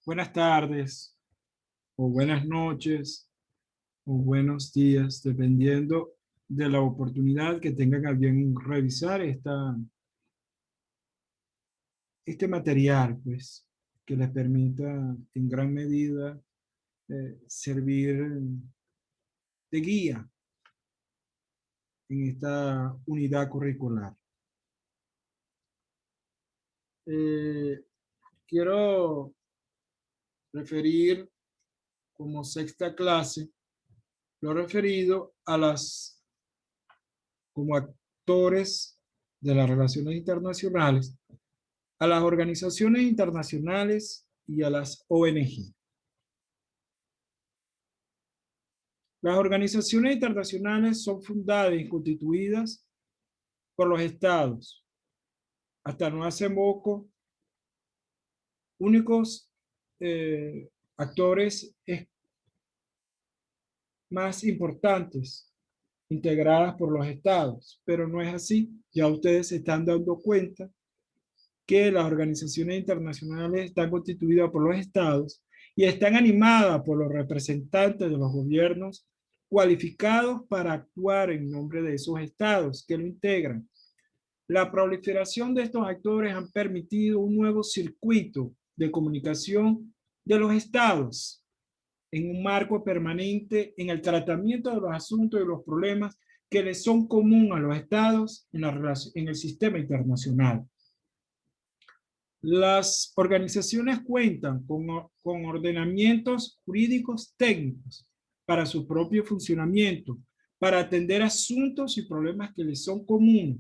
Buenas tardes, o buenas noches, o buenos días, dependiendo de la oportunidad que tengan a bien revisar este material, pues, que les permita en gran medida servir de guía en esta unidad curricular. Eh, Quiero referir como sexta clase lo referido a como actores de las relaciones internacionales, a las organizaciones internacionales y a las ONG. Las organizaciones internacionales son fundadas y constituidas por los estados. Hasta no hace poco, únicos actores más importantes integradas por los estados, pero no es así. Ya ustedes se están dando cuenta que las organizaciones internacionales están constituidas por los estados y están animadas por los representantes de los gobiernos cualificados para actuar en nombre de esos estados que lo integran. La proliferación de estos actores han permitido un nuevo circuito de comunicación de los estados en un marco permanente en el tratamiento de los asuntos y los problemas que les son comunes a los estados en el sistema internacional. Las organizaciones cuentan con ordenamientos jurídicos técnicos para su propio funcionamiento, para atender asuntos y problemas que les son comunes,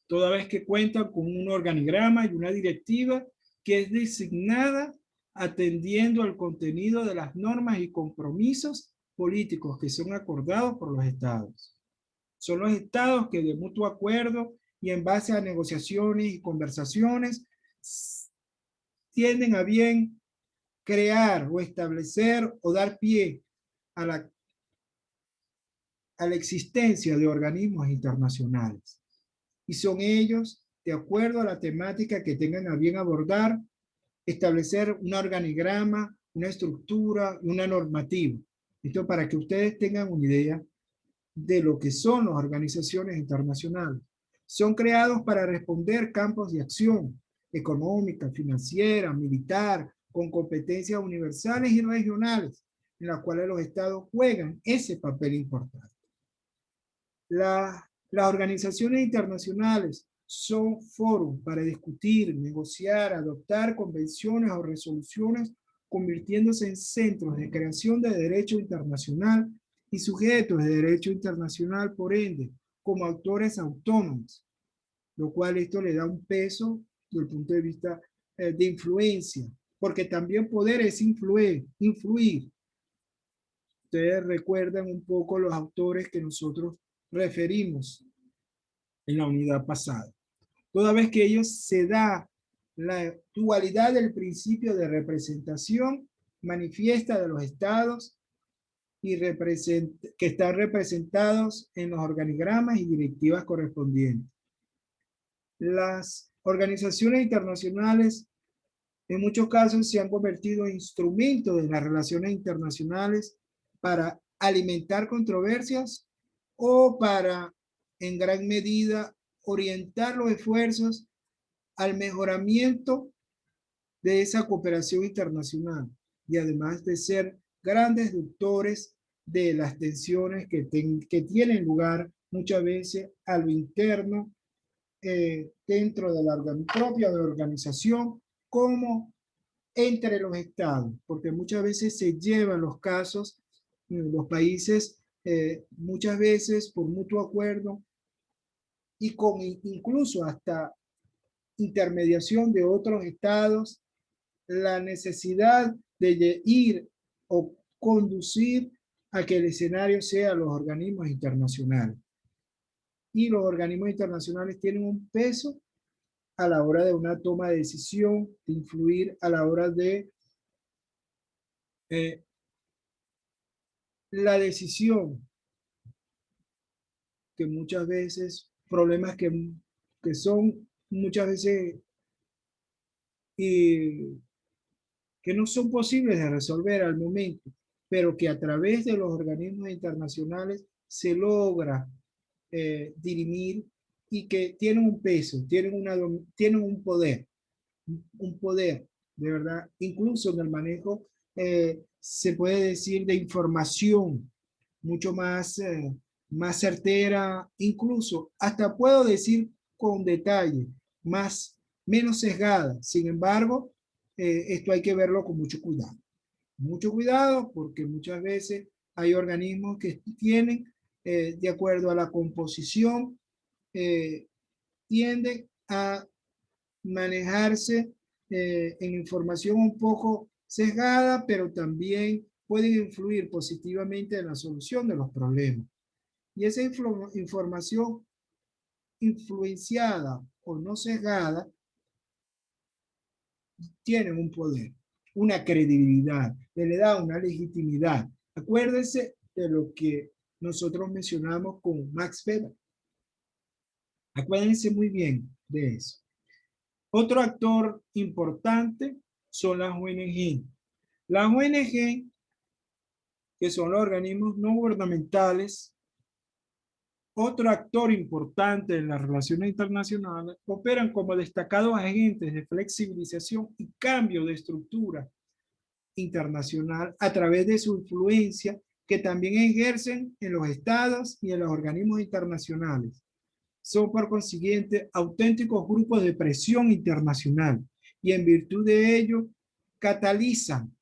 toda vez que cuentan con un organigrama y una directiva que es designada atendiendo al contenido de las normas y compromisos políticos que son acordados por los estados. Son los estados que de mutuo acuerdo y en base a negociaciones y conversaciones tienden a bien crear o establecer o dar pie a la existencia de organismos internacionales. Y son ellos, de acuerdo a la temática que tengan a bien abordar, establecer un organigrama, una estructura, una normativa. Esto para que ustedes tengan una idea de lo que son las organizaciones internacionales. Son creados para responder campos de acción económica, financiera, militar, con competencias universales y regionales, en las cuales los estados juegan ese papel importante. Las organizaciones internacionales son foros para discutir, negociar, adoptar convenciones o resoluciones, convirtiéndose en centros de creación de derecho internacional y sujetos de derecho internacional, por ende, como actores autónomos, lo cual esto le da un peso desde el punto de vista de influencia, porque también poder es influir. Ustedes recuerdan un poco los autores que nosotros referimos en la unidad pasada. Toda vez que ellos se da la dualidad del principio de representación manifiesta de los estados y que están representados en los organigramas y directivas correspondientes. Las organizaciones internacionales en muchos casos se han convertido en instrumentos de las relaciones internacionales para alimentar controversias o para, en gran medida, orientar los esfuerzos al mejoramiento de esa cooperación internacional y además de ser grandes deductores de las tensiones que tienen lugar muchas veces a lo interno dentro de la propia organización como entre los estados, porque muchas veces se llevan los casos, los países, muchas veces por mutuo acuerdo y con incluso hasta intermediación de otros estados, la necesidad de ir o conducir a que el escenario sea los organismos internacionales. Y los organismos internacionales tienen un peso a la hora de una toma de decisión, de influir a la hora de la decisión, que muchas veces, problemas que son muchas veces que no son posibles de resolver al momento, pero que a través de los organismos internacionales se logra dirimir y que tienen un peso, tienen un poder, de verdad, incluso en el manejo, se puede decir, de información mucho más certera, incluso hasta puedo decir con detalle, menos sesgada. Sin embargo, esto hay que verlo con mucho cuidado. Mucho cuidado porque muchas veces hay organismos que tienen, de acuerdo a la composición, tienden a manejarse en información un poco sesgada, pero también pueden influir positivamente en la solución de los problemas. Y esa información influenciada o no sesgada tiene un poder, una credibilidad, le da una legitimidad. Acuérdense de lo que nosotros mencionamos con Max Weber. Acuérdense muy bien de eso. Otro actor importante son las ONG. Las ONG, que son los organismos no gubernamentales, otro actor importante en las relaciones internacionales, operan como destacados agentes de flexibilización y cambio de estructura internacional a través de su influencia que también ejercen en los estados y en los organismos internacionales. Son por consiguiente auténticos grupos de presión internacional y en virtud de ello catalizan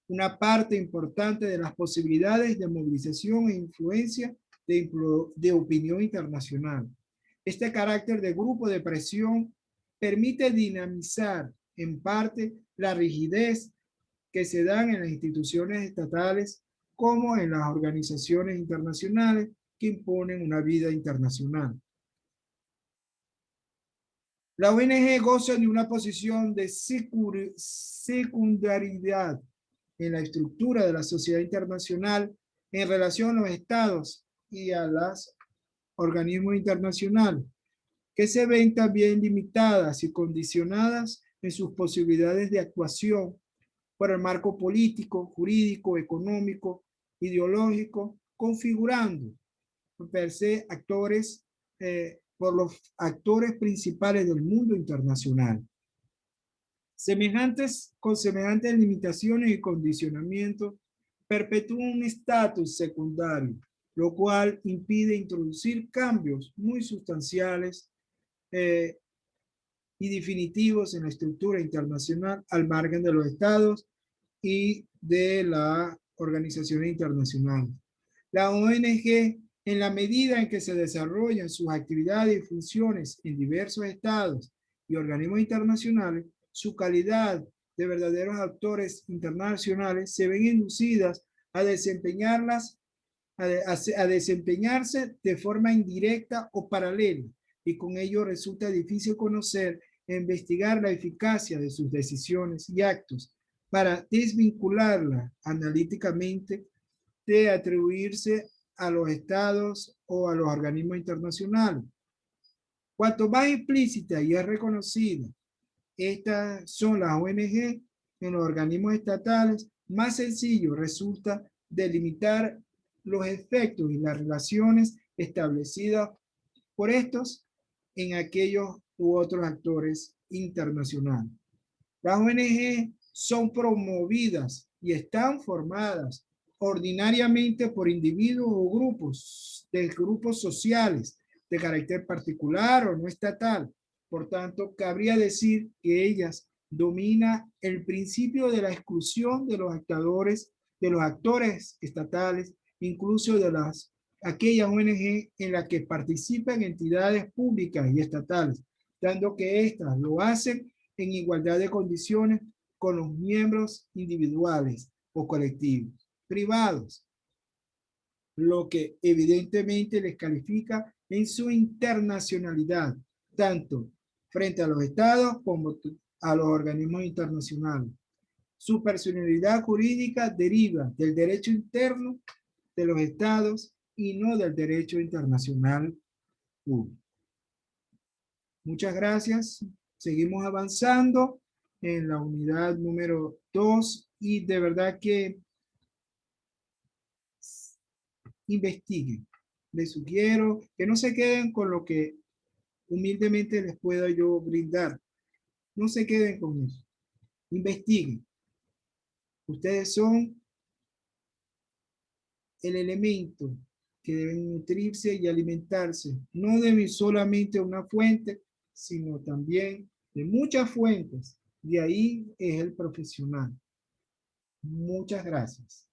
una parte importante de las posibilidades de movilización e influencia de opinión internacional. Este carácter de grupo de presión permite dinamizar en parte la rigidez que se dan en las instituciones estatales como en las organizaciones internacionales que imponen una vida internacional. La ONG goza de una posición de secundaridad en la estructura de la sociedad internacional en relación a los estados y a los organismos internacionales, que se ven también limitadas y condicionadas en sus posibilidades de actuación por el marco político, jurídico, económico, ideológico, configurando per se actores, por los actores principales del mundo internacional. Con semejantes limitaciones y condicionamientos, perpetúa un estatus secundario, lo cual impide introducir cambios muy sustanciales y definitivos en la estructura internacional al margen de los estados y de las organizaciones internacionales. La ONG, en la medida en que se desarrollan sus actividades y funciones en diversos estados y organismos internacionales, su calidad de verdaderos actores internacionales se ven inducidas a desempeñarse de forma indirecta o paralela, y con ello resulta difícil conocer e investigar la eficacia de sus decisiones y actos para desvincularla analíticamente de atribuirse a los estados o a los organismos internacionales. Cuanto más explícita y es reconocida estas son las ONG en los organismos estatales, más sencillo resulta delimitar los efectos y las relaciones establecidas por estos en aquellos u otros actores internacionales. Las ONG son promovidas y están formadas ordinariamente por individuos o grupos sociales de carácter particular o no estatal. Por tanto, cabría decir que ellas dominan el principio de la exclusión de los actores estatales, incluso de aquellas ONG en las que participan entidades públicas y estatales, dando que éstas lo hacen en igualdad de condiciones con los miembros individuales o colectivos privados, lo que evidentemente les califica en su internacionalidad, tanto frente a los estados como a los organismos internacionales. Su personalidad jurídica deriva del derecho interno de los estados y no del derecho internacional público. Muchas gracias. Seguimos avanzando. en la unidad número 2 y de verdad que investiguen. Les sugiero que no se queden con lo que humildemente les pueda yo brindar. No se queden con eso. Investiguen. Ustedes son el elemento que deben nutrirse y alimentarse, no de solamente una fuente, sino también de muchas fuentes. De ahí es el profesional. Muchas gracias.